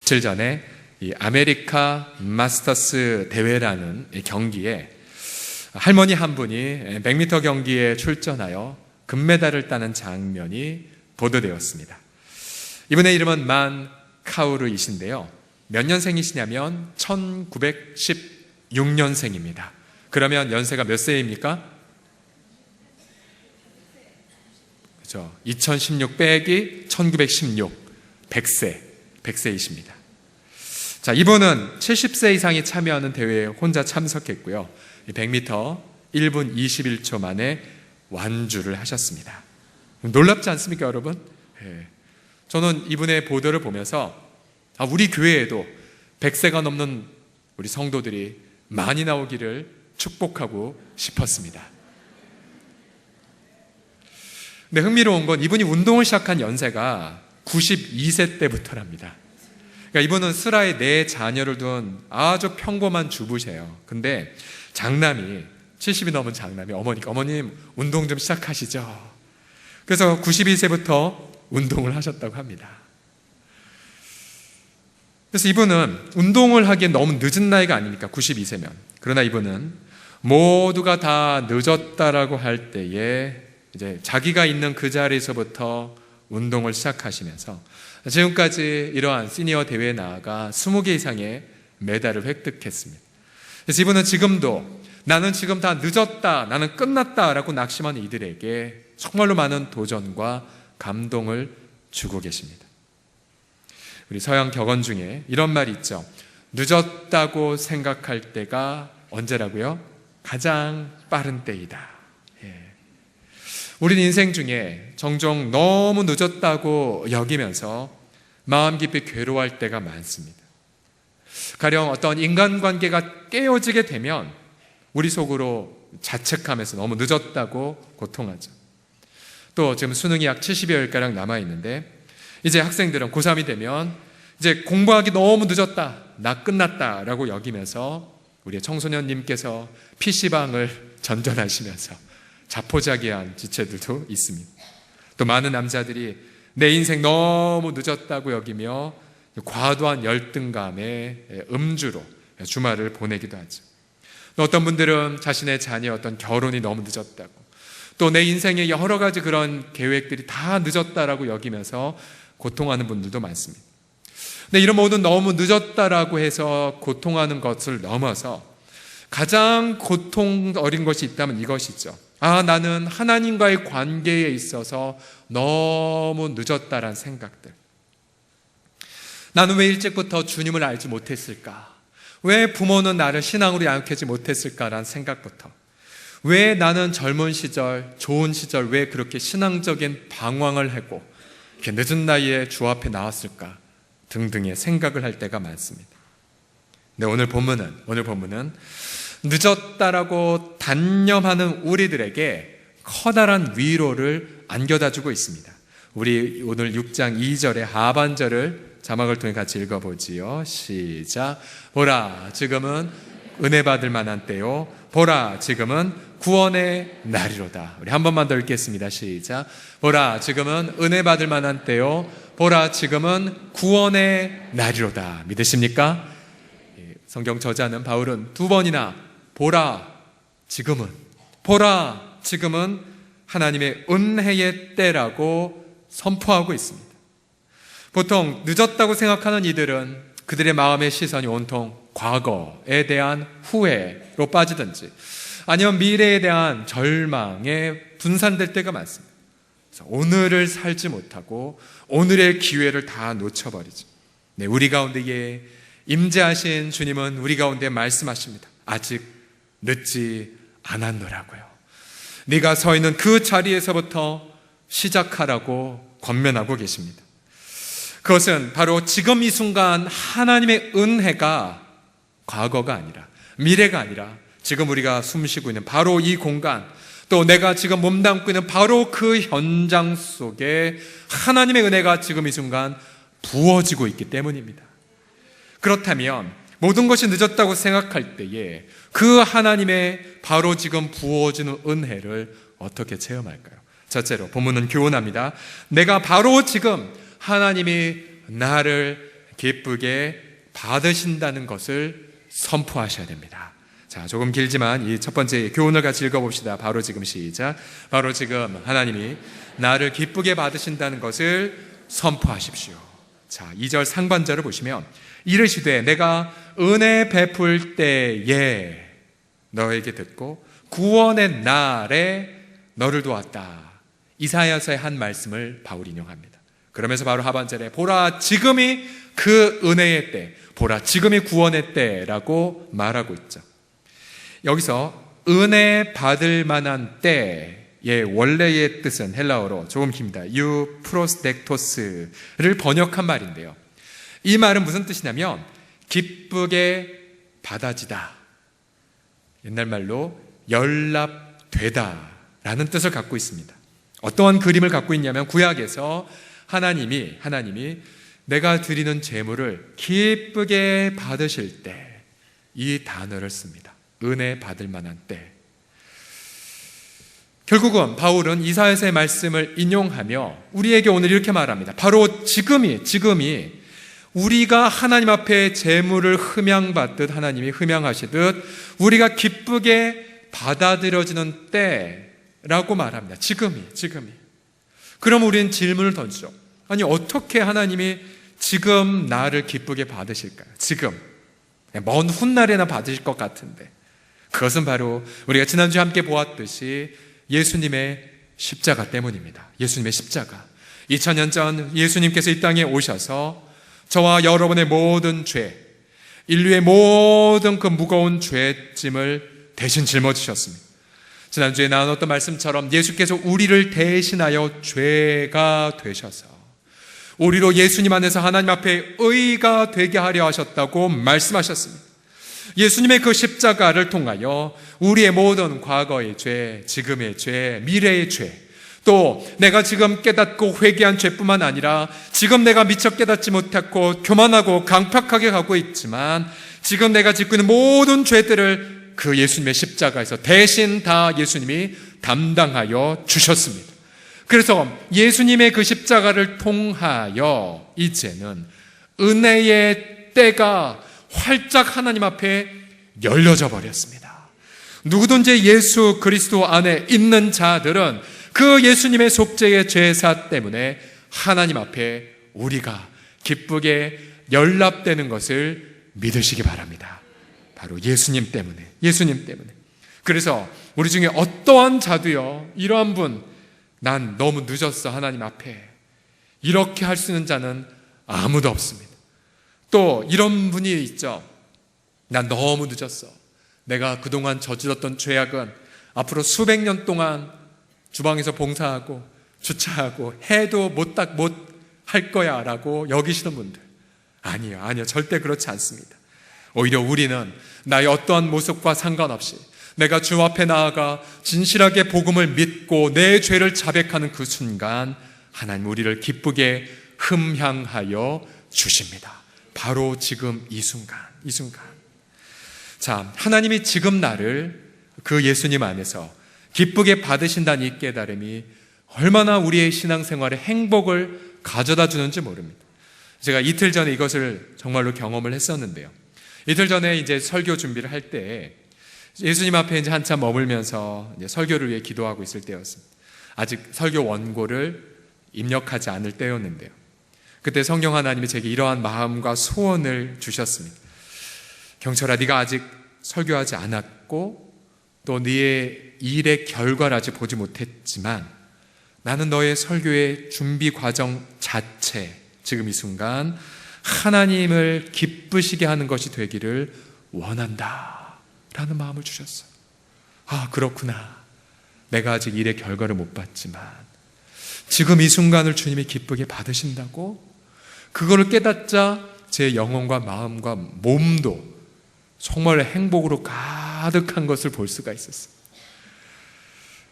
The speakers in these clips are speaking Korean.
며칠 전에 이 아메리카 마스터스 대회라는 이 경기에 할머니 한 분이 100m 경기에 출전하여 금메달을 따는 장면이 보도되었습니다. 이분의 이름은 만 카우르이신데요. 몇 년생이시냐면 1916년생입니다. 그러면 연세가 몇 세입니까? 그렇죠. 2016 빼기 1916, 100세이십니다. 자, 이분은 70세 이상이 참여하는 대회에 혼자 참석했고요. 100m 1분 21초 만에 완주를 하셨습니다. 놀랍지 않습니까, 여러분? 저는 이분의 보도를 보면서 우리 교회에도 100세가 넘는 우리 성도들이 많이 나오기를 축복하고 싶었습니다. 근데 흥미로운 건 이분이 운동을 시작한 연세가 92세 때부터랍니다. 그러니까 이분은 슬하에 4자녀를 둔 아주 평범한 주부세요. 근데 장남이 70이 넘은 장남이 어머니가 어머님 운동 좀 시작하시죠. 그래서 92세부터 운동을 하셨다고 합니다. 그래서 이분은 운동을 하기엔 너무 늦은 나이가 아닙니까? 92세면. 그러나 이분은 모두가 다 늦었다라고 할 때에 이제 자기가 있는 그 자리에서부터 운동을 시작하시면서 지금까지 이러한 시니어 대회에 나아가 20개 이상의 메달을 획득했습니다. 그래서 이분은 지금도 나는 지금 다 늦었다, 나는 끝났다라고 낙심하는 이들에게 정말로 많은 도전과 감동을 주고 계십니다. 우리 서양 격언 중에 이런 말이 있죠. 늦었다고 생각할 때가 언제라고요? 가장 빠른 때이다. 우린 인생 중에 종종 너무 늦었다고 여기면서 마음 깊이 괴로워할 때가 많습니다. 가령 어떤 인간관계가 깨어지게 되면 우리 속으로 자책하면서 너무 늦었다고 고통하죠. 또 지금 수능이 약 70여일가량 남아있는데 이제 학생들은 고3이 되면 이제 공부하기 너무 늦었다, 나 끝났다라고 여기면서 우리 청소년님께서 PC방을 전전하시면서 자포자기한 지체들도 있습니다. 또 많은 남자들이 내 인생 너무 늦었다고 여기며 과도한 열등감에 음주로 주말을 보내기도 하죠. 또 어떤 분들은 자신의 자녀의 어떤 결혼이 너무 늦었다고, 또 내 인생의 여러 가지 그런 계획들이 다 늦었다라고 여기면서 고통하는 분들도 많습니다. 근데 이런 모든 너무 늦었다라고 해서 고통하는 것을 넘어서 가장 고통 어린 것이 있다면 이것이죠. 나는 하나님과의 관계에 있어서 너무 늦었다라는 생각들. 나는 왜 일찍부터 주님을 알지 못했을까? 왜 부모는 나를 신앙으로 양육하지 못했을까라는 생각부터, 왜 나는 젊은 시절, 좋은 시절 왜 그렇게 신앙적인 방황을 하고 이렇게 늦은 나이에 주 앞에 나왔을까 등등의 생각을 할 때가 많습니다. 근데 오늘 본문은 늦었다라고 단념하는 우리들에게 커다란 위로를 안겨다주고 있습니다. 우리 오늘 6장 2절의 하반절을 자막을 통해 같이 읽어보지요. 시작. 보라, 지금은 은혜 받을 만한 때요. 보라, 지금은 구원의 날이로다. 우리 한 번만 더 읽겠습니다. 시작. 보라, 지금은 은혜 받을 만한 때요. 보라, 지금은 구원의 날이로다. 믿으십니까? 성경 저자는 바울은 2번이나 보라, 지금은 하나님의 은혜의 때라고 선포하고 있습니다. 보통 늦었다고 생각하는 이들은 그들의 마음의 시선이 온통 과거에 대한 후회로 빠지든지 아니면 미래에 대한 절망에 분산될 때가 많습니다. 그래서 오늘을 살지 못하고 오늘의 기회를 다 놓쳐버리죠. 네, 우리 가운데에 임재하신 주님은 우리 가운데 말씀하십니다. 아직 늦지 않았노라고요. 네가 서 있는 그 자리에서부터 시작하라고 권면하고 계십니다. 그것은 바로 지금 이 순간 하나님의 은혜가 과거가 아니라, 미래가 아니라 지금 우리가 숨쉬고 있는 바로 이 공간, 또 내가 지금 몸담고 있는 바로 그 현장 속에 하나님의 은혜가 지금 이 순간 부어지고 있기 때문입니다. 그렇다면 모든 것이 늦었다고 생각할 때에 그 하나님의 바로 지금 부어지는 은혜를 어떻게 체험할까요? 첫째로 본문은 교훈합니다. 내가 바로 지금 하나님이 나를 기쁘게 받으신다는 것을 선포하셔야 됩니다. 자, 조금 길지만 이 첫 번째 교훈을 같이 읽어봅시다. 바로 지금 시작. 바로 지금 하나님이 나를 기쁘게 받으신다는 것을 선포하십시오. 자, 2절 상반절을 보시면 이르시되 내가 은혜 베풀 때에 너에게 듣고 구원의 날에 너를 도왔다. 이사야서의 한 말씀을 바울이 인용합니다. 그러면서 바로 하반절에 보라 지금이 그 은혜의 때, 보라 지금이 구원의 때라고 말하고 있죠. 여기서 은혜 받을 만한 때의 원래의 뜻은 헬라어로 조금 깁니다. 유프로스텍토스를 번역한 말인데요. 이 말은 무슨 뜻이냐면 기쁘게 받아지다, 옛날 말로 연락되다 라는 뜻을 갖고 있습니다. 어떠한 그림을 갖고 있냐면 구약에서 하나님이 내가 드리는 제물을 기쁘게 받으실 때 이 단어를 씁니다. 은혜 받을 만한 때. 결국은 바울은 이사야서의 말씀을 인용하며 우리에게 오늘 이렇게 말합니다. 바로 지금이 우리가 하나님 앞에 제물을 흠양받듯 하나님이 흠양하시듯 우리가 기쁘게 받아들여지는 때라고 말합니다. 지금이. 그럼 우리는 질문을 던지죠. 아니 어떻게 하나님이 지금 나를 기쁘게 받으실까요? 지금 먼 훗날에나 받으실 것 같은데 그것은 바로 우리가 지난주에 함께 보았듯이 예수님의 십자가 때문입니다. 예수님의 십자가. 2000년 전 예수님께서 이 땅에 오셔서 저와 여러분의 모든 죄, 인류의 모든 그 무거운 죄짐을 대신 짊어지셨습니다. 지난주에 나눴던 말씀처럼 예수께서 우리를 대신하여 죄가 되셔서 우리로 예수님 안에서 하나님 앞에 의가 되게 하려 하셨다고 말씀하셨습니다. 예수님의 그 십자가를 통하여 우리의 모든 과거의 죄, 지금의 죄, 미래의 죄, 또 내가 지금 깨닫고 회개한 죄뿐만 아니라 지금 내가 미처 깨닫지 못했고 교만하고 강팍하게 가고 있지만 지금 내가 짓고 있는 모든 죄들을 그 예수님의 십자가에서 대신 다 예수님이 담당하여 주셨습니다. 그래서 예수님의 그 십자가를 통하여 이제는 은혜의 때가 활짝 하나님 앞에 열려져 버렸습니다. 누구든지 예수 그리스도 안에 있는 자들은 그 예수님의 속죄의 제사 때문에 하나님 앞에 우리가 기쁘게 연락되는 것을 믿으시기 바랍니다. 바로 예수님 때문에. 그래서 우리 중에 어떠한 자도요, 이러한 분, 난 너무 늦었어 하나님 앞에, 이렇게 할 수 있는 자는 아무도 없습니다. 또 이런 분이 있죠. 난 너무 늦었어. 내가 그동안 저질렀던 죄악은 앞으로 수백 년 동안 주방에서 봉사하고 주차하고 해도 못 할 거야 라고 여기시는 분들, 아니요, 절대 그렇지 않습니다. 오히려 우리는 나의 어떠한 모습과 상관없이 내가 주 앞에 나아가 진실하게 복음을 믿고 내 죄를 자백하는 그 순간 하나님 우리를 기쁘게 흠향하여 주십니다. 바로 지금 이 순간. 자, 하나님이 지금 나를 그 예수님 안에서 기쁘게 받으신다는 이 깨달음이 얼마나 우리의 신앙생활에 행복을 가져다 주는지 모릅니다. 제가 이틀 전에 이것을 정말로 경험을 했었는데요. 이틀 전에 이제 설교 준비를 할 때 예수님 앞에 이제 한참 머물면서 이제 설교를 위해 기도하고 있을 때였습니다. 아직 설교 원고를 입력하지 않을 때였는데요. 그때 성령 하나님이 제게 이러한 마음과 소원을 주셨습니다. 경철아, 네가 아직 설교하지 않았고 또 네의 일의 결과를 아직 보지 못했지만 나는 너의 설교의 준비 과정 자체, 지금 이 순간 하나님을 기쁘시게 하는 것이 되기를 원한다 라는 마음을 주셨어요. 아, 그렇구나. 내가 아직 일의 결과를 못 봤지만 지금 이 순간을 주님이 기쁘게 받으신다고? 그거를 깨닫자 제 영혼과 마음과 몸도 정말 행복으로 가득한 것을 볼 수가 있었어요.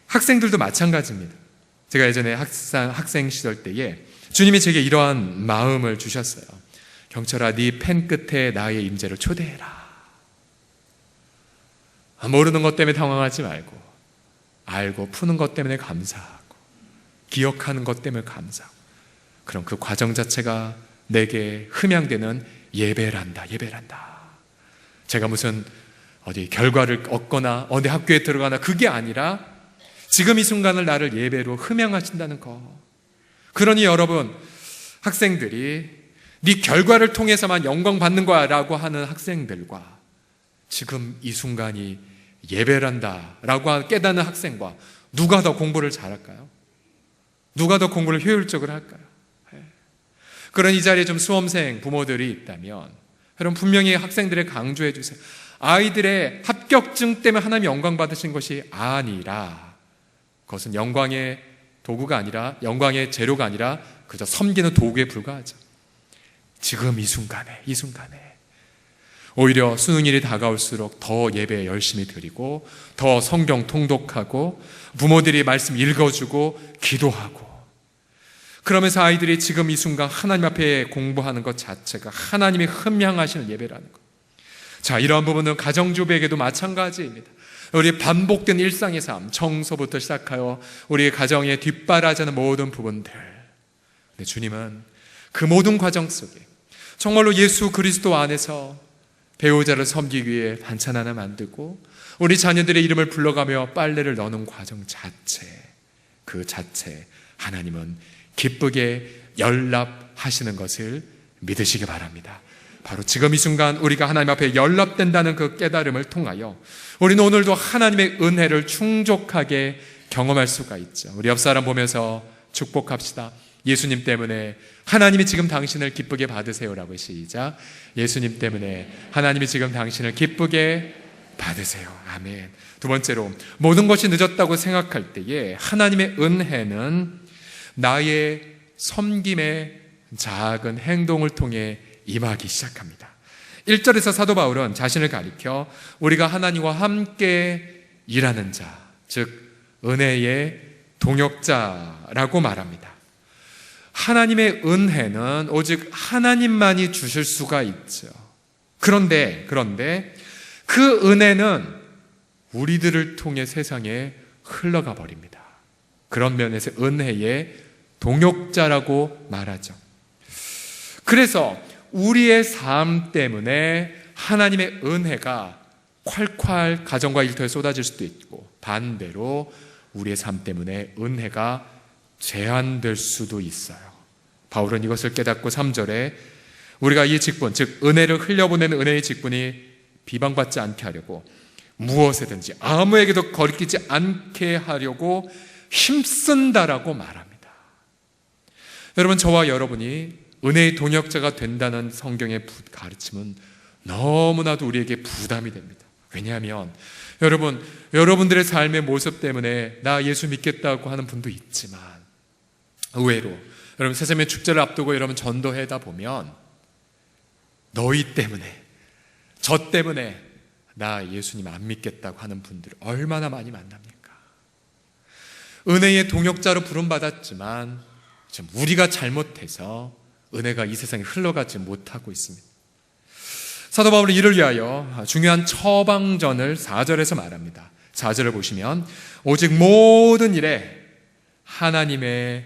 학생들도 마찬가지입니다. 제가 예전에 학생 시절 때에 주님이 제게 이러한 마음을 주셨어요. 경철아, 네 펜 끝에 나의 임재를 초대해라. 모르는 것 때문에 당황하지 말고, 알고 푸는 것 때문에 감사하고, 기억하는 것 때문에 감사하고, 그럼 그 과정 자체가 내게 흠양되는 예배란다. 제가 무슨 어디 결과를 얻거나 어디 학교에 들어가나 그게 아니라 지금 이 순간을 나를 예배로 흠양하신다는 것. 그러니 여러분, 학생들이 네 결과를 통해서만 영광 받는 거야 라고 하는 학생들과 지금 이 순간이 예배란다 라고 깨닫는 학생과 누가 더 공부를 잘할까요? 누가 더 공부를 효율적으로 할까요? 그런 이 자리에 좀 수험생 부모들이 있다면 여러분, 분명히 학생들에 강조해 주세요. 아이들의 합격증 때문에 하나님 영광 받으신 것이 아니라, 그것은 영광의 도구가 아니라, 영광의 재료가 아니라 그저 섬기는 도구에 불과하죠. 지금 이 순간에 오히려 수능일이 다가올수록 더 예배 열심히 드리고 더 성경 통독하고 부모들이 말씀 읽어주고 기도하고, 그러면서 아이들이 지금 이 순간 하나님 앞에 공부하는 것 자체가 하나님이 흠양하시는 예배라는 것. 자, 이러한 부분은 가정주부에게도 마찬가지입니다. 우리 반복된 일상의 삶, 청소부터 시작하여 우리 가정에 뒷바라지하는 모든 부분들, 근데 주님은 그 모든 과정 속에 정말로 예수 그리스도 안에서 배우자를 섬기기 위해 반찬 하나 만들고 우리 자녀들의 이름을 불러가며 빨래를 넣는 과정 자체, 그 자체 하나님은 기쁘게 연락하시는 것을 믿으시기 바랍니다. 바로 지금 이 순간 우리가 하나님 앞에 연락된다는 그 깨달음을 통하여 우리는 오늘도 하나님의 은혜를 충족하게 경험할 수가 있죠. 우리 옆 사람 보면서 축복합시다. 예수님 때문에 하나님이 지금 당신을 기쁘게 받으세요라고. 시작. 예수님 때문에 하나님이 지금 당신을 기쁘게 받으세요. 아멘. 두 번째로, 모든 것이 늦었다고 생각할 때에 하나님의 은혜는 나의 섬김의 작은 행동을 통해 임하기 시작합니다. 1절에서 사도 바울은 자신을 가리켜 우리가 하나님과 함께 일하는 자, 즉 은혜의 동역자라고 말합니다. 하나님의 은혜는 오직 하나님만이 주실 수가 있죠. 그런데 그 은혜는 우리들을 통해 세상에 흘러가 버립니다. 그런 면에서 은혜의 동역자라고 말하죠. 그래서 우리의 삶 때문에 하나님의 은혜가 콸콸 가정과 일터에 쏟아질 수도 있고, 반대로 우리의 삶 때문에 은혜가 제한될 수도 있어요. 바울은 이것을 깨닫고 3절에 우리가 이 직분, 즉 은혜를 흘려보내는 은혜의 직분이 비방받지 않게 하려고 무엇에든지 아무에게도 거리끼지 않게 하려고 힘쓴다라고 말합니다. 여러분, 저와 여러분이 은혜의 동역자가 된다는 성경의 가르침은 너무나도 우리에게 부담이 됩니다. 왜냐하면 여러분들의 삶의 모습 때문에 나 예수 믿겠다고 하는 분도 있지만, 의외로 여러분 세상의 축제를 앞두고 여러분 전도하다 보면 너희 때문에, 저 때문에 나 예수님 안 믿겠다고 하는 분들 얼마나 많이 만납니까? 은혜의 동역자로 부름받았지만 지금 우리가 잘못해서 은혜가 이 세상에 흘러가지 못하고 있습니다. 사도 바울은 이를 위하여 중요한 처방전을 4절에서 말합니다. 4절을 보시면 오직 모든 일에 하나님의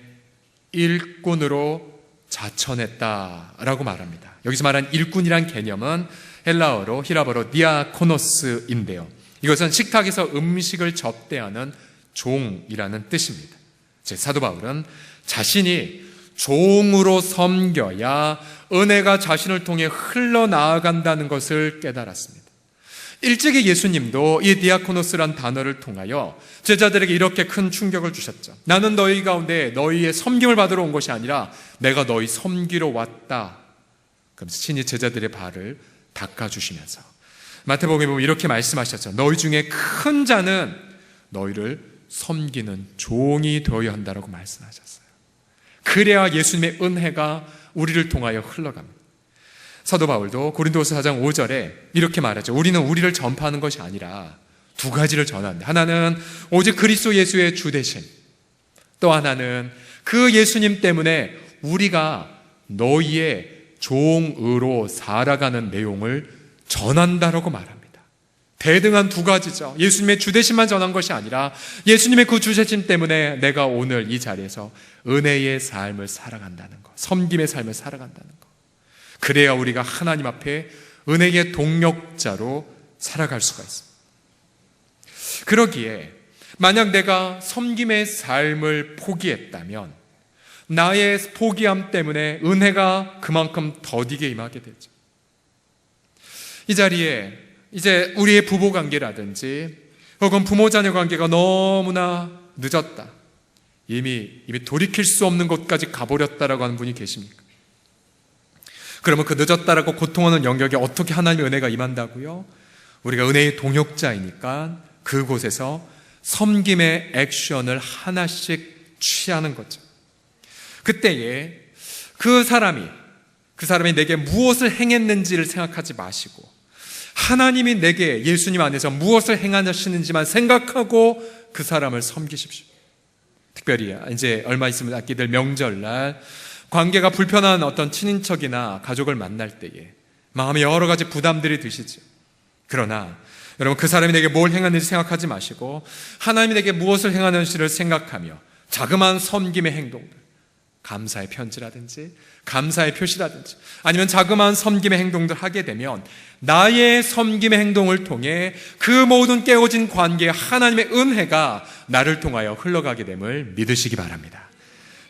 일꾼으로 자천했다라고 말합니다. 여기서 말한 일꾼이란 개념은 헬라어로, 히라버로 디아코노스인데요, 이것은 식탁에서 음식을 접대하는 종이라는 뜻입니다. 즉 사도 바울은 자신이 종으로 섬겨야 은혜가 자신을 통해 흘러나아간다는 것을 깨달았습니다. 일찍이 예수님도 이 디아코노스란 단어를 통하여 제자들에게 이렇게 큰 충격을 주셨죠. 나는 너희 가운데 너희의 섬김을 받으러 온 것이 아니라 내가 너희 섬기러 왔다. 그러면서 친히 제자들의 발을 닦아주시면서 마태복음에 보면 이렇게 말씀하셨죠. 너희 중에 큰 자는 너희를 섬기는 종이 되어야 한다라고 말씀하셨어요. 그래야 예수님의 은혜가 우리를 통하여 흘러갑니다. 사도 바울도 고린도서 4장 5절에 이렇게 말하죠. 우리는 우리를 전파하는 것이 아니라 두 가지를 전하는데, 하나는 오직 그리스도 예수의 주 되심, 또 하나는 그 예수님 때문에 우리가 너희의 종으로 살아가는 내용을 전한다라고 말합니다. 대등한 두 가지죠. 예수님의 주 되심만 전한 것이 아니라 예수님의 그 주 되심 때문에 내가 오늘 이 자리에서 은혜의 삶을 살아간다는 것, 섬김의 삶을 살아간다는 것. 그래야 우리가 하나님 앞에 은혜의 동력자로 살아갈 수가 있습니다. 그러기에 만약 내가 섬김의 삶을 포기했다면 나의 포기함 때문에 은혜가 그만큼 더디게 임하게 되죠. 이 자리에 이제 우리의 부부 관계라든지 혹은 부모 자녀 관계가 너무나 늦었다, 이미 돌이킬 수 없는 곳까지 가버렸다라고 하는 분이 계십니까? 그러면 그 늦었다라고 고통하는 영역에 어떻게 하나님의 은혜가 임한다고요? 우리가 은혜의 동역자이니까 그곳에서 섬김의 액션을 하나씩 취하는 거죠. 그때에 그 사람이 내게 무엇을 행했는지를 생각하지 마시고 하나님이 내게 예수님 안에서 무엇을 행하시는지만 생각하고 그 사람을 섬기십시오. 특별히 이제 얼마 있으면 앞게 될 명절날 관계가 불편한 어떤 친인척이나 가족을 만날 때에 마음에 여러 가지 부담들이 드시죠. 그러나 여러분, 그 사람이 내게 뭘 행하는지 생각하지 마시고 하나님이 내게 무엇을 행하는지를 생각하며 자그마한 섬김의 행동들, 감사의 편지라든지 감사의 표시라든지 아니면 자그마한 섬김의 행동들 하게 되면 나의 섬김의 행동을 통해 그 모든 깨어진 관계에 하나님의 은혜가 나를 통하여 흘러가게 됨을 믿으시기 바랍니다.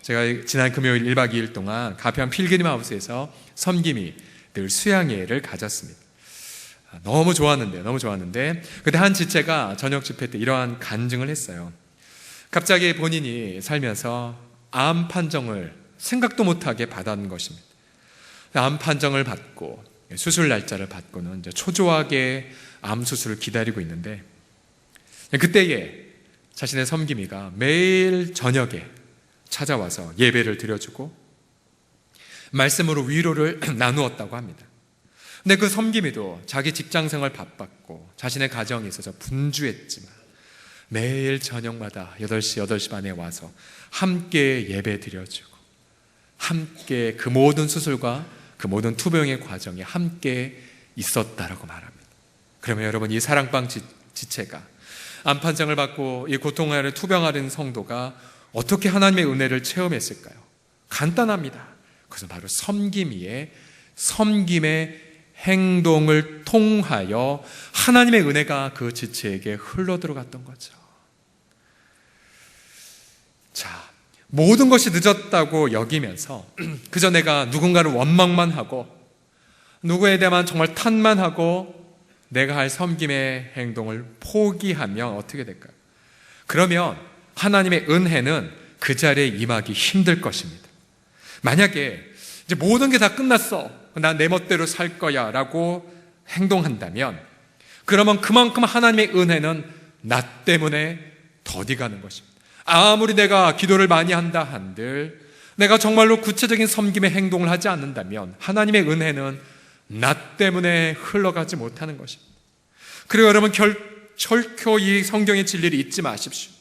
제가 지난 금요일 1박 2일 동안 가평 필그림 하우스에서 섬김이 늘 수양회를 가졌습니다. 너무 좋았는데 그때 한 지체가 저녁 집회 때 이러한 간증을 했어요. 갑자기 본인이 살면서 암 판정을 생각도 못하게 받은 것입니다. 암 판정을 받고 수술 날짜를 받고는 이제 초조하게 암 수술을 기다리고 있는데 그때에 자신의 섬김이가 매일 저녁에 찾아와서 예배를 드려주고 말씀으로 위로를 나누었다고 합니다. 근데 그 섬김이도 자기 직장생활 바빴고 자신의 가정에 있어서 분주했지만 매일 저녁마다 8시 반에 와서 함께 예배 드려주고 함께 그 모든 수술과 그 모든 투병의 과정에 함께 있었다라고 말합니다. 그러면 여러분, 이 사랑방 지체가 암판정을 받고 이 고통하는 투병하는 성도가 어떻게 하나님의 은혜를 체험했을까요? 간단합니다. 그것은 바로 섬김의 행동을 통하여 하나님의 은혜가 그 지체에게 흘러들어갔던 거죠. 자, 모든 것이 늦었다고 여기면서 그저 내가 누군가를 원망만 하고 누구에 대한 정말 탓만 하고 내가 할 섬김의 행동을 포기하면 어떻게 될까요? 그러면 하나님의 은혜는 그 자리에 임하기 힘들 것입니다. 만약에 이제 모든 게 다 끝났어, 난 내 멋대로 살 거야 라고 행동한다면 그러면 그만큼 하나님의 은혜는 나 때문에 더디가는 것입니다. 아무리 내가 기도를 많이 한다 한들 내가 정말로 구체적인 섬김의 행동을 하지 않는다면 하나님의 은혜는 나 때문에 흘러가지 못하는 것입니다. 그리고 여러분, 결코 이 성경의 진리를 잊지 마십시오.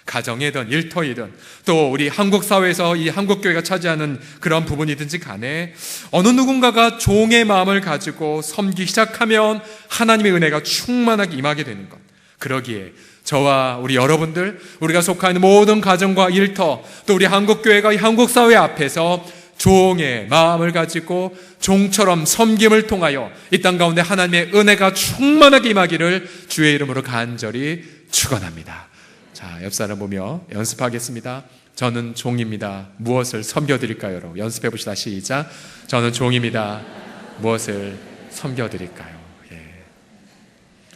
가정이든 일터이든 또 우리 한국 사회에서 이 한국교회가 차지하는 그런 부분이든지 간에 어느 누군가가 종의 마음을 가지고 섬기기 시작하면 하나님의 은혜가 충만하게 임하게 되는 것. 그러기에 저와 우리 여러분들, 우리가 속한 모든 가정과 일터, 또 우리 한국교회가 이 한국사회 앞에서 종의 마음을 가지고 종처럼 섬김을 통하여 이 땅 가운데 하나님의 은혜가 충만하게 임하기를 주의 이름으로 간절히 축원합니다. 자, 옆 사람 보며 연습하겠습니다. 저는 종입니다. 무엇을 섬겨드릴까요? 여러분 연습해 봅시다. 시작. 저는 종입니다. 무엇을 섬겨드릴까요? 예.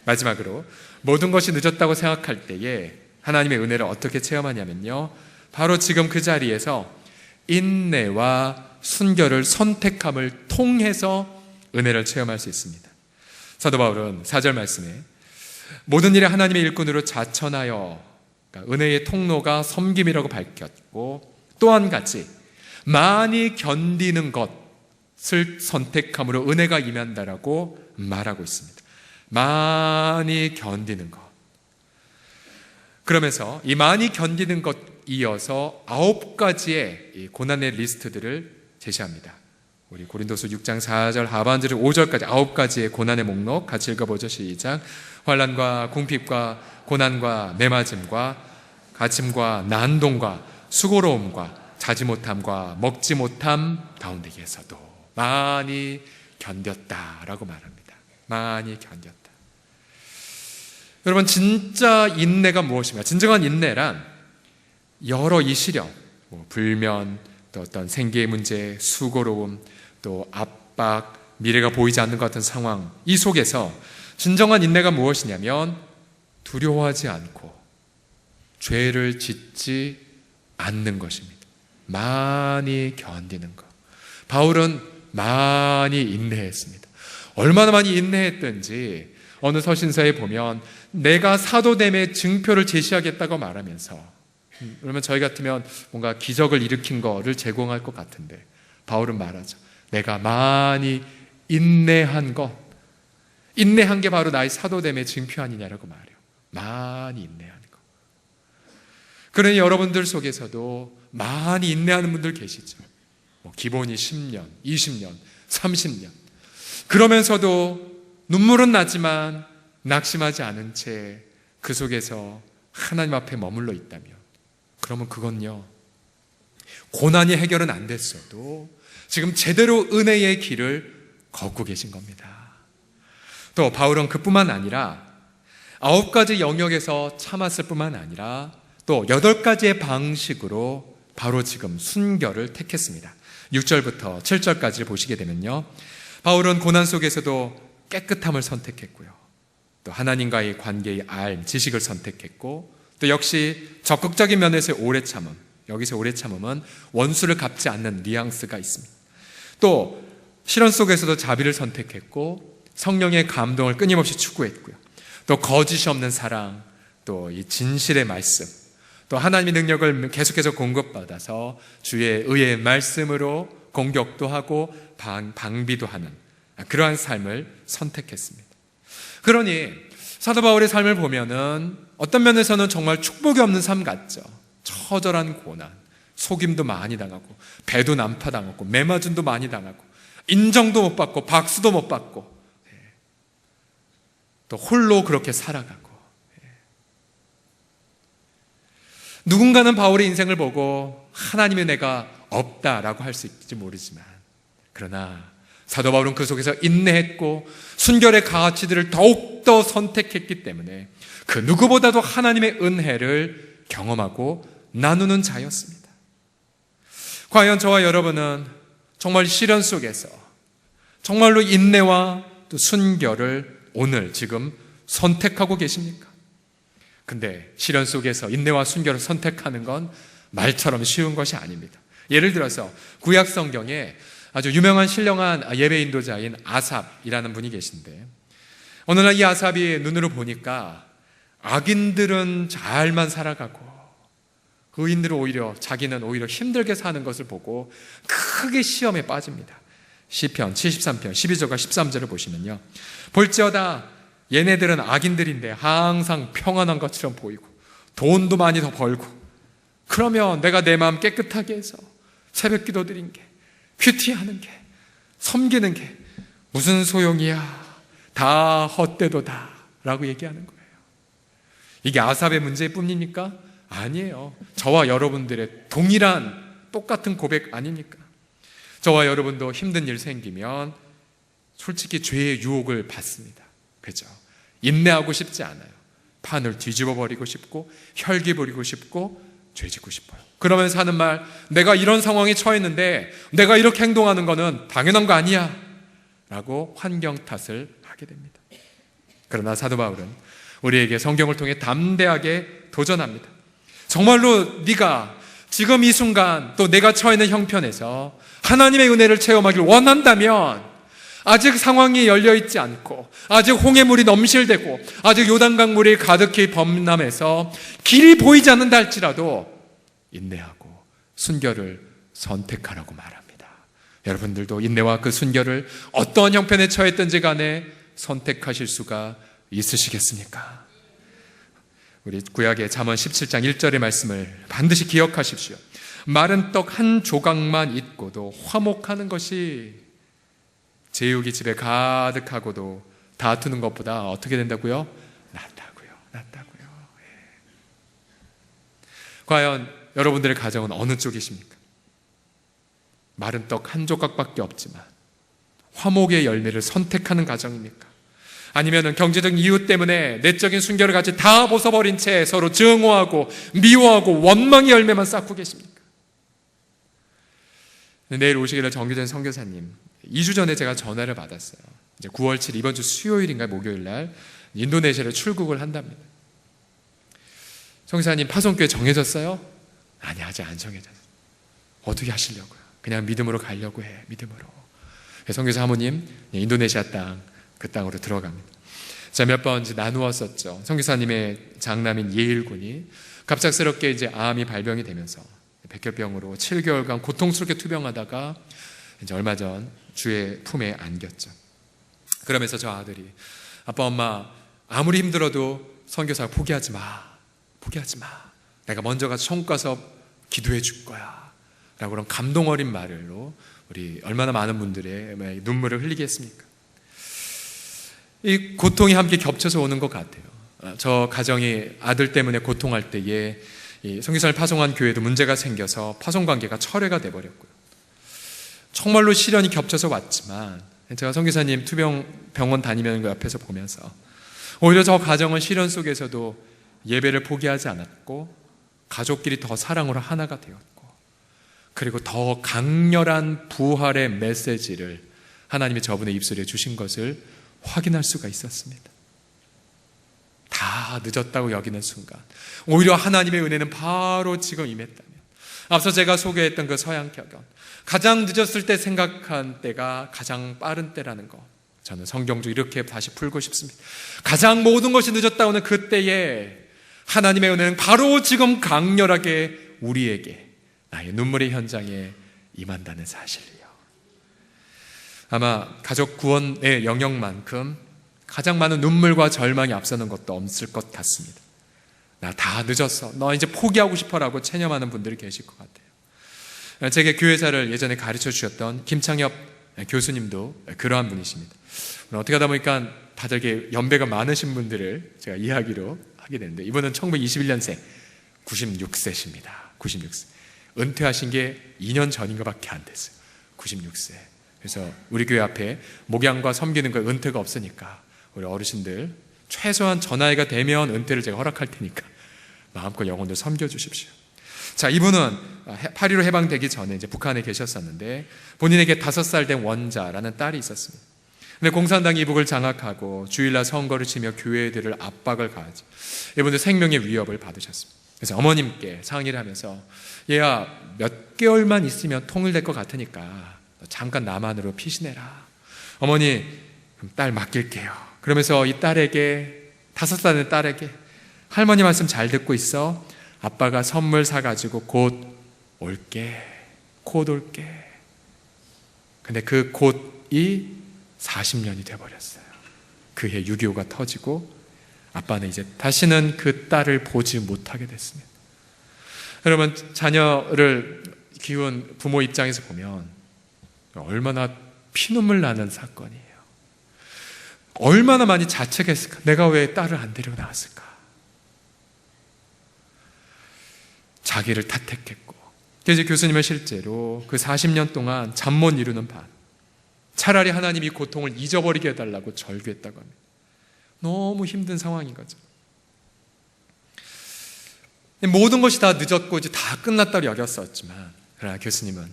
마지막으로 모든 것이 늦었다고 생각할 때에 하나님의 은혜를 어떻게 체험하냐면요, 바로 지금 그 자리에서 인내와 순결을 선택함을 통해서 은혜를 체험할 수 있습니다. 사도 바울은 4절 말씀에 모든 일에 하나님의 일꾼으로 자천하여, 그러니까 은혜의 통로가 섬김이라고 밝혔고, 또 한 가지 많이 견디는 것을 선택함으로 은혜가 임한다라고 말하고 있습니다. 많이 견디는 것. 그러면서 이 많이 견디는 것 이어서 9가지의 고난의 리스트들을 제시합니다. 우리 고린도서 6장 4절 하반절 5절까지 9가지의 고난의 목록 같이 읽어보죠. 시작. 환난과 궁핍과 고난과 매맞음과 갇힘과 난동과 수고로움과 자지 못함과 먹지 못함 가운데에서도 많이 견뎠다라고 말합니다. 많이 견뎠다. 여러분, 진짜 인내가 무엇인가? 진정한 인내란 여러 이 시련, 불면, 또 어떤 생계의 문제, 수고로움, 또 압박, 미래가 보이지 않는 것 같은 상황, 이 속에서 진정한 인내가 무엇이냐면 두려워하지 않고 죄를 짓지 않는 것입니다. 많이 견디는 것. 바울은 많이 인내했습니다. 얼마나 많이 인내했든지 어느 서신서에 보면 내가 사도됨의 증표를 제시하겠다고 말하면서, 그러면 저희 같으면 뭔가 기적을 일으킨 거를 제공할 것 같은데 바울은 말하죠. 내가 많이 인내한 것, 인내한 게 바로 나의 사도됨의 증표 아니냐라고 말해요. 많이 인내한 것. 그러니 여러분들 속에서도 많이 인내하는 분들 계시죠. 기본이 10년, 20년, 30년. 그러면서도 눈물은 나지만 낙심하지 않은 채 그 속에서 하나님 앞에 머물러 있다면, 그러면 그건요, 고난이 해결은 안 됐어도 지금 제대로 은혜의 길을 걷고 계신 겁니다. 또 바울은 그뿐만 아니라 9가지 영역에서 참았을 뿐만 아니라 또 8가지의 방식으로 바로 지금 순결을 택했습니다. 6절부터 7절까지 보시게 되면요, 바울은 고난 속에서도 깨끗함을 선택했고요, 또 하나님과의 관계의 알, 지식을 선택했고, 또 역시 적극적인 면에서의 오래 참음, 여기서 오래 참음은 원수를 갚지 않는 뉘앙스가 있습니다. 또 시련 속에서도 자비를 선택했고, 성령의 감동을 끊임없이 추구했고요, 또 거짓이 없는 사랑, 또 이 진실의 말씀, 또 하나님의 능력을 계속해서 공급받아서 주의 의의 말씀으로 공격도 하고 방비도 하는 그러한 삶을 선택했습니다. 그러니 사도 바울의 삶을 보면은 어떤 면에서는 정말 축복이 없는 삶 같죠. 처절한 고난, 속임도 많이 당하고, 배도 난파당하고, 매맞음도 많이 당하고, 인정도 못 받고, 박수도 못 받고, 또 홀로 그렇게 살아가고. 누군가는 바울의 인생을 보고 하나님의 은혜가 없다라고 할 수 있을지 모르지만, 그러나 사도 바울은 그 속에서 인내했고 순결의 가치들을 더욱더 선택했기 때문에 그 누구보다도 하나님의 은혜를 경험하고 나누는 자였습니다. 과연 저와 여러분은 정말 시련 속에서 정말로 인내와 또 순결을 오늘 지금 선택하고 계십니까? 근데 시련 속에서 인내와 순결을 선택하는 건 말처럼 쉬운 것이 아닙니다. 예를 들어서 구약 성경에 아주 유명한 신령한 예배 인도자인 아삽이라는 분이 계신데, 어느 날 이 아삽이 눈으로 보니까 악인들은 잘만 살아가고 의인들은 오히려 자기는 오히려 힘들게 사는 것을 보고 크게 시험에 빠집니다. 시편 73편 12절과 13절을 보시면요, 볼지어다 얘네들은 악인들인데 항상 평안한 것처럼 보이고 돈도 많이 더 벌고, 그러면 내가 내 마음 깨끗하게 해서 새벽 기도 드린 게, 큐티하는 게, 섬기는 게 무슨 소용이야, 다 헛되도다 라고 얘기하는 거예요. 이게 아삽의 문제일 뿐입니까? 아니에요. 저와 여러분들의 동일한 똑같은 고백 아닙니까? 저와 여러분도 힘든 일 생기면 솔직히 죄의 유혹을 받습니다. 그죠? 인내하고 싶지 않아요. 판을 뒤집어 버리고 싶고 혈기 부리고 싶고 죄짓고 싶어요. 그러면서 하는 말, 내가 이런 상황에 처했는데 내가 이렇게 행동하는 거는 당연한 거 아니야 라고 환경 탓을 하게 됩니다. 그러나 사도 바울은 우리에게 성경을 통해 담대하게 도전합니다. 정말로 네가 지금 이 순간 또 내가 처해 있는 형편에서 하나님의 은혜를 체험하길 원한다면, 아직 상황이 열려있지 않고 아직 홍해물이 넘실대고 아직 요단강물이 가득히 범람해서 길이 보이지 않는다 할지라도 인내하고 순결을 선택하라고 말합니다. 여러분들도 인내와 그 순결을 어떠한 형편에 처했든지 간에 선택하실 수가 있으시겠습니까? 우리 구약의 잠언 17장 1절의 말씀을 반드시 기억하십시오. 마른 떡 한 조각만 있고도 화목하는 것이 제육이 집에 가득하고도 다투는 것보다 어떻게 된다고요? 낫다고요. 과연 여러분들의 가정은 어느 쪽이십니까? 마른 떡 한 조각밖에 없지만 화목의 열매를 선택하는 가정입니까? 아니면 경제적 이유 때문에 내적인 순결을 같이 다 벗어버린 채 서로 증오하고 미워하고 원망의 열매만 쌓고 계십니까? 내일 오시기를 정규전 선교사님 2주 전에 제가 전화를 받았어요. 이제 9월 7일 이번 주 수요일인가 목요일 날 인도네시아로 출국을 한답니다. 선교사님 파송교회 정해졌어요? 아니, 아직 안 정해졌어요. 어떻게 하시려고요? 그냥 믿음으로 가려고 해. 믿음으로. 선교사 사모님 인도네시아 땅, 그 땅으로 들어갑니다. 제가 몇 번 나누었었죠. 선교사님의 장남인 예일군이 갑작스럽게 이제 암이 발병이 되면서 백혈병으로 7개월간 고통스럽게 투병하다가 이제 얼마 전 주의 품에 안겼죠. 그러면서 저 아들이 아빠 엄마 아무리 힘들어도 선교사 포기하지 마. 포기하지 마. 내가 먼저 가서 천국 가서 기도해 줄 거야. 라고 그런 감동 어린 말로 우리 얼마나 많은 분들의 눈물을 흘리게 했습니까? 이 고통이 함께 겹쳐서 오는 것 같아요. 저 가정이 아들 때문에 고통할 때에 이 선교사를 파송한 교회도 문제가 생겨서 파송 관계가 철회가 돼버렸고요. 정말로 시련이 겹쳐서 왔지만 제가 선교사님 병원 다니면서 그 옆에서 보면서 오히려 저 가정은 시련 속에서도 예배를 포기하지 않았고 가족끼리 더 사랑으로 하나가 되었고 그리고 더 강렬한 부활의 메시지를 하나님이 저분의 입술에 주신 것을 확인할 수가 있었습니다. 다 늦었다고 여기는 순간 오히려 하나님의 은혜는 바로 지금 임했다면 앞서 제가 소개했던 그 서양격언 가장 늦었을 때 생각한 때가 가장 빠른 때라는 거 저는 성경적으로 이렇게 다시 풀고 싶습니다. 가장 모든 것이 늦었다고 하는 그때에 하나님의 은혜는 바로 지금 강렬하게 우리에게 나의 눈물의 현장에 임한다는 사실이요. 아마 가족 구원의 영역만큼 가장 많은 눈물과 절망이 앞서는 것도 없을 것 같습니다. 나 다 늦었어. 너 이제 포기하고 싶어라고 체념하는 분들이 계실 것 같아요. 제게 교회사를 예전에 가르쳐 주셨던 김창엽 교수님도 그러한 분이십니다. 어떻게 하다 보니까 다들 이렇게 연배가 많으신 분들을 제가 이야기로 하게 되는데 이분은 1921년생 96세십니다. 96세. 은퇴하신 게 2년 전인가 밖에 안 됐어요. 96세. 그래서 우리 교회 앞에 목양과 섬기는 거 은퇴가 없으니까 우리 어르신들 최소한 저 나이가 되면 은퇴를 제가 허락할 테니까 마음껏 영혼들 섬겨주십시오. 자, 이분은 8.15 해방되기 전에 이제 북한에 계셨었는데 본인에게 5살 된 원자라는 딸이 있었습니다. 근데 공산당이 이북을 장악하고 주일날 선거를 치며 교회들을 압박을 가하죠. 이분들 생명의 위협을 받으셨습니다. 그래서 어머님께 상의를 하면서 얘야 몇 개월만 있으면 통일될 것 같으니까 잠깐 남한으로 피신해라. 어머니 그럼 딸 맡길게요. 그러면서 이 딸에게 5살 된 딸에게 할머니 말씀 잘 듣고 있어. 아빠가 선물 사가지고 곧 올게. 곧 올게. 근데 그 곧이 40년이 돼버렸어요. 그해 6.25가 터지고 아빠는 이제 다시는 그 딸을 보지 못하게 됐습니다. 여러분 자녀를 키운 부모 입장에서 보면 얼마나 피눈물 나는 사건이에요. 얼마나 많이 자책했을까. 내가 왜 딸을 안 데리고 나왔을까. 자기를 탓했겠고. 그래서 교수님은 실제로 그 40년 동안 잠 못 이루는 밤 차라리 하나님이 고통을 잊어버리게 해달라고 절규했다고 합니다. 너무 힘든 상황인 거죠. 모든 것이 다 늦었고 이제 다 끝났다고 여겼었지만 그러나 교수님은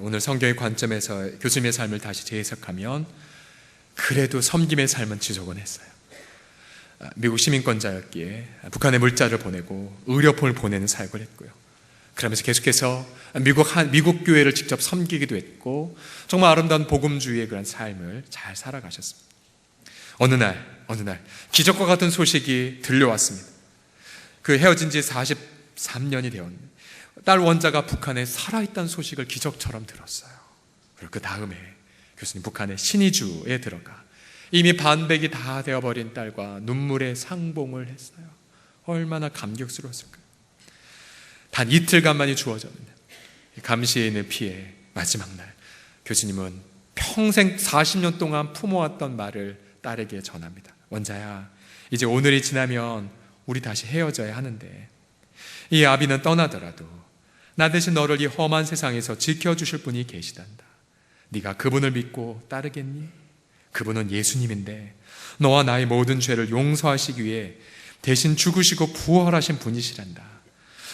오늘 성경의 관점에서 교수님의 삶을 다시 재해석하면 그래도 섬김의 삶은 지속은 했어요. 미국 시민권자였기에 북한에 물자를 보내고 의료품을 보내는 사역을 했고요. 그러면서 계속해서 미국 교회를 직접 섬기기도 했고 정말 아름다운 복음주의의 그런 삶을 잘 살아가셨습니다. 어느 날 기적과 같은 소식이 들려왔습니다. 그 헤어진 지 43년이 되었는데 딸 원자가 북한에 살아있다는 소식을 기적처럼 들었어요. 그리고 그 다음에 교수님 북한의 신의주에 들어가 이미 반백이 다 되어버린 딸과 눈물의 상봉을 했어요. 얼마나 감격스러웠을까요? 단 이틀간만이 주어졌는데 감시인의 피해 마지막 날 교수님은 평생 40년 동안 품어왔던 말을 딸에게 전합니다. 원자야, 이제 오늘이 지나면 우리 다시 헤어져야 하는데 이 아비는 떠나더라도 나 대신 너를 이 험한 세상에서 지켜주실 분이 계시단다. 네가 그분을 믿고 따르겠니? 그분은 예수님인데 너와 나의 모든 죄를 용서하시기 위해 대신 죽으시고 부활하신 분이시란다.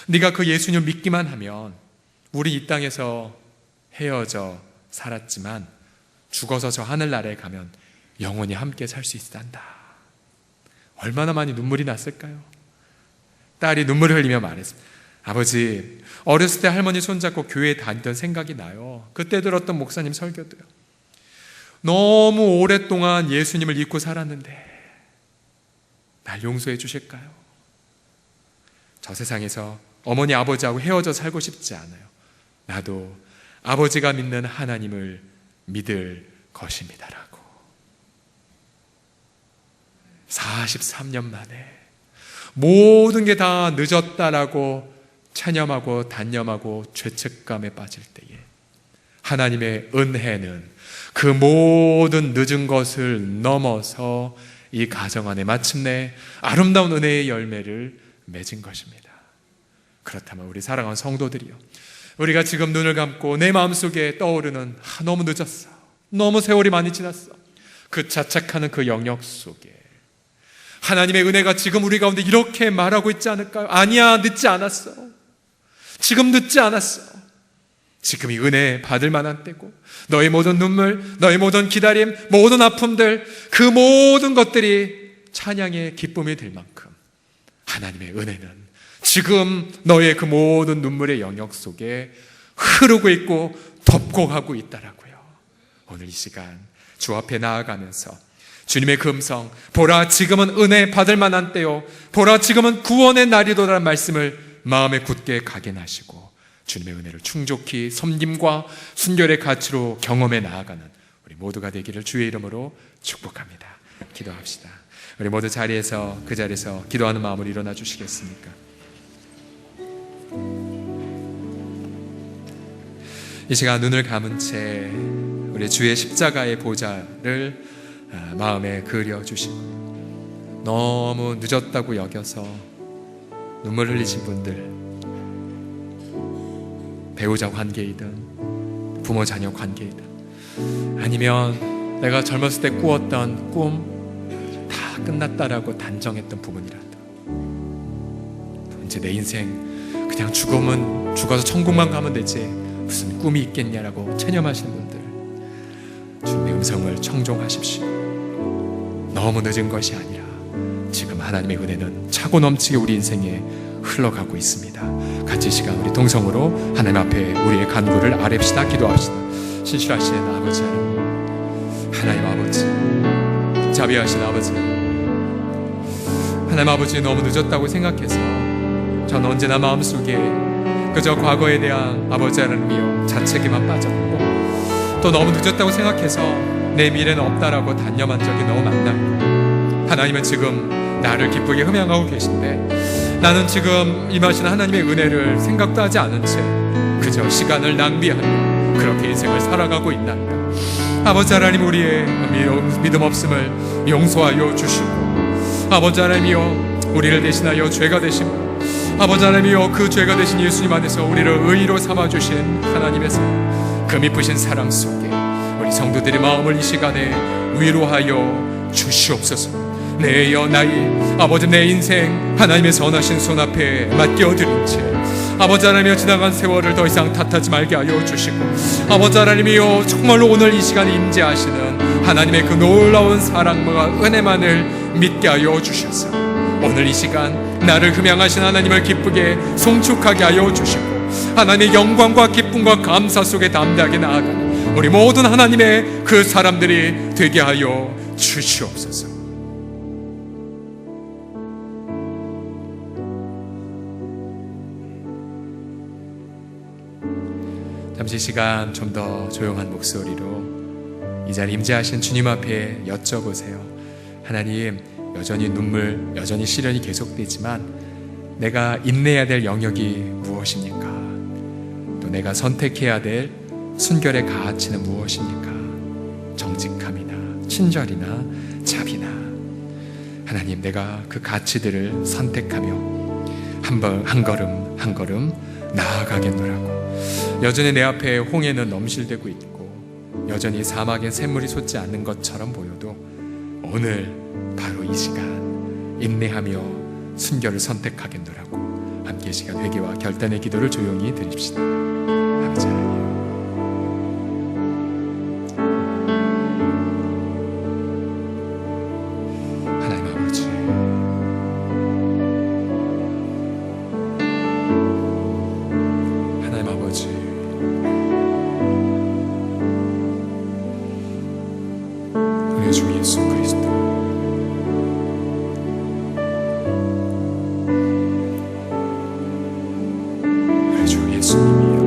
네가 그 예수님 믿기만 하면 우리 이 땅에서 헤어져 살았지만 죽어서 저 하늘나라에 가면 영원히 함께 살 수 있단다. 얼마나 많이 눈물이 났을까요? 딸이 눈물을 흘리며 말했습니다. 아버지, 어렸을 때 할머니 손잡고 교회에 다니던 생각이 나요. 그때 들었던 목사님 설교도요. 너무 오랫동안 예수님을 잊고 살았는데 날 용서해 주실까요? 저 세상에서 어머니 아버지하고 헤어져 살고 싶지 않아요. 나도 아버지가 믿는 하나님을 믿을 것입니다라고. 43년 만에 모든 게 다 늦었다라고 체념하고 단념하고 죄책감에 빠질 때에 하나님의 은혜는 그 모든 늦은 것을 넘어서 이 가정 안에 마침내 아름다운 은혜의 열매를 맺은 것입니다. 그렇다면 우리 사랑하는 성도들이요, 우리가 지금 눈을 감고 내 마음속에 떠오르는 너무 늦었어, 너무 세월이 많이 지났어, 그 자책하는 그 영역 속에 하나님의 은혜가 지금 우리 가운데 이렇게 말하고 있지 않을까요? 아니야, 늦지 않았어. 지금 늦지 않았어. 지금이 은혜 받을 만한 때고, 너의 모든 눈물, 너의 모든 기다림, 모든 아픔들, 그 모든 것들이 찬양의 기쁨이 될 만큼 하나님의 은혜는 지금 너의 그 모든 눈물의 영역 속에 흐르고 있고 덮고 가고 있다라고요. 오늘 이 시간 주 앞에 나아가면서 주님의 그 음성, 보라 지금은 은혜 받을 만한 때요, 보라 지금은 구원의 날이도라는 말씀을 마음에 굳게 각인하시고 주님의 은혜를 충족히 섬김과 순결의 가치로 경험해 나아가는 우리 모두가 되기를 주의 이름으로 축복합니다. 기도합시다. 우리 모두 자리에서, 그 자리에서 기도하는 마음으로 일어나 주시겠습니까? 이 시간 눈을 감은 채 우리 주의 십자가의 보좌를 마음에 그려주시고, 너무 늦었다고 여겨서 눈물 흘리신 분들, 배우자 관계이든 부모 자녀 관계이든, 아니면 내가 젊었을 때 꾸었던 꿈 다 끝났다라고 단정했던 부분이라도, 이제 내 인생 그냥 죽어서 천국만 가면 되지 무슨 꿈이 있겠냐라고 체념하시는 분들, 주님의 음성을 청종하십시오. 너무 늦은 것이 아니라 지금 하나님의 은혜는 차고 넘치게 우리 인생에 흘러가고 있습니다. 같이 이 시간 우리 동성으로 하나님 앞에 우리의 간구를 아뢰시다 기도합시다. 신실하신 아버지 하나님 아버지, 자비하신 아버지 하나님 아버지, 너무 늦었다고 생각해서 전 언제나 마음속에 그저 과거에 대한 아버지 하나님이여 자책에만 빠졌고, 또 너무 늦었다고 생각해서 내 미래는 없다라고 단념한 적이 너무 많나요? 하나님은 지금 나를 기쁘게 흠양하고 계신데 나는 지금 임하신 하나님의 은혜를 생각도 하지 않은 채 그저 시간을 낭비하며 그렇게 인생을 살아가고 있나이다. 아버지 하나님, 우리의 믿음 없음을 용서하여 주시고, 아버지 하나님이여 우리를 대신하여 죄가 되신 아버지 하나님이여 그 죄가 되신 예수님 안에서 우리를 의로 삼아주신 하나님의 사랑, 그 미쁘신 사랑 속에 우리 성도들의 마음을 이 시간에 위로하여 주시옵소서. 내 나이 아버지, 내 인생 하나님의 선하신 손 앞에 맡겨드린 채 아버지 하나님이여 지나간 세월을 더 이상 탓하지 말게 하여 주시고, 아버지 하나님이여 정말로 오늘 이 시간에 임재하시는 하나님의 그 놀라운 사랑과 은혜만을 믿게 하여 주셔서 오늘 이 시간 나를 흠양하신 하나님을 기쁘게 송축하게 하여 주시고, 하나님의 영광과 기쁨과 감사 속에 담대하게 나아가는 우리 모든 하나님의 그 사람들이 되게 하여 주시옵소서. 잠시 시간 좀 더 조용한 목소리로 이 자리에 임재하신 주님 앞에 여쭤보세요. 하나님, 여전히 눈물, 여전히 시련이 계속되지만 내가 인내해야 될 영역이 무엇입니까? 또 내가 선택해야 될 순결의 가치는 무엇입니까? 정직함이나 친절이나 자비나, 하나님, 내가 그 가치들을 선택하며 한 걸음 한 걸음 나아가겠노라고. 여전히 내 앞에 홍해는 넘실대고 있고 여전히 사막엔 샘물이 솟지 않는 것처럼 보여도 오늘 바로 이 시간 인내하며 순결을 선택하겠노라고 함께 이 시간 회개와 결단의 기도를 조용히 드립시다. 아버지 하나님, 하나님 아버지, 하나님 아버지, 우리 주 예수 그리스도 우리 주 예수님이여,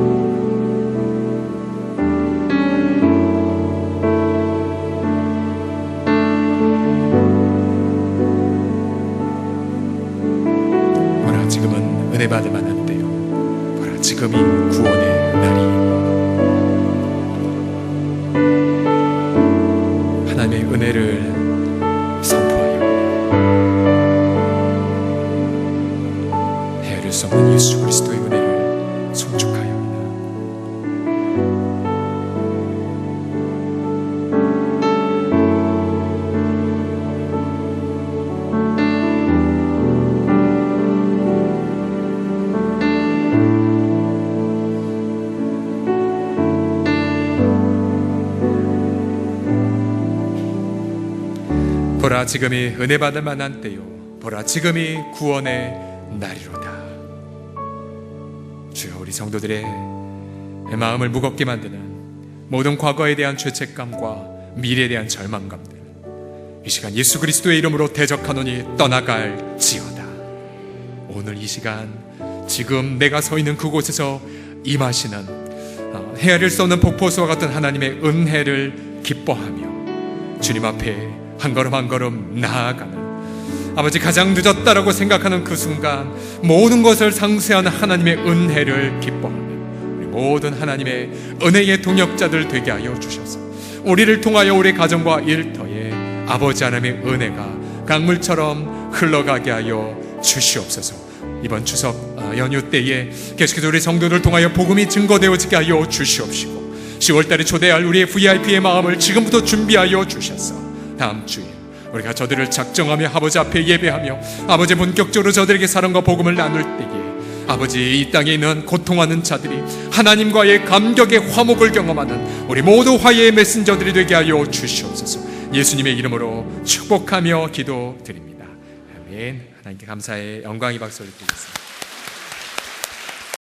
보라 지금은 은혜 받을 만한 때요, 보라 지금이 구원의 날이 하나님의 은혜를 선포하여 헤아릴 수 없는 예수 그리스도의 은혜를 송축하여이다. 보라 지금이 은혜 받을 만한 때요, 보라 지금이 구원의 날이로다. 주여, 우리 성도들의 마음을 무겁게 만드는 모든 과거에 대한 죄책감과 미래에 대한 절망감들 이 시간 예수 그리스도의 이름으로 대적하노니 떠나갈지어다. 오늘 이 시간 지금 내가 서 있는 그곳에서 임하시는 헤아릴 수 없는 폭포수와 같은 하나님의 은혜를 기뻐하며 주님 앞에 한 걸음 한 걸음 나아가는, 아버지 가장 늦었다라고 생각하는 그 순간 모든 것을 상쇄하는 하나님의 은혜를 기뻐하는 우리 모든 하나님의 은혜의 동역자들 되게 하여 주셔서 우리를 통하여 우리 가정과 일터에 아버지 하나님의 은혜가 강물처럼 흘러가게 하여 주시옵소서. 이번 추석 연휴 때에 계속해서 우리 성도들 통하여 복음이 증거되어지게 하여 주시옵시고 10월달에 초대할 우리의 VIP의 마음을 지금부터 준비하여 주셔서 다음 주에 우리가 저들을 작정하며 아버지 앞에 예배하며 아버지 본격적으로 저들에게 사랑과 복음을 나눌 때에 아버지 이 땅에 있는 고통하는 자들이 하나님과의 감격의 화목을 경험하는 우리 모두 화해의 메신저들이 되게 하여 주시옵소서. 예수님의 이름으로 축복하며 기도드립니다. 아멘. 하나님께 감사의 영광의 박수를 드리겠습니다.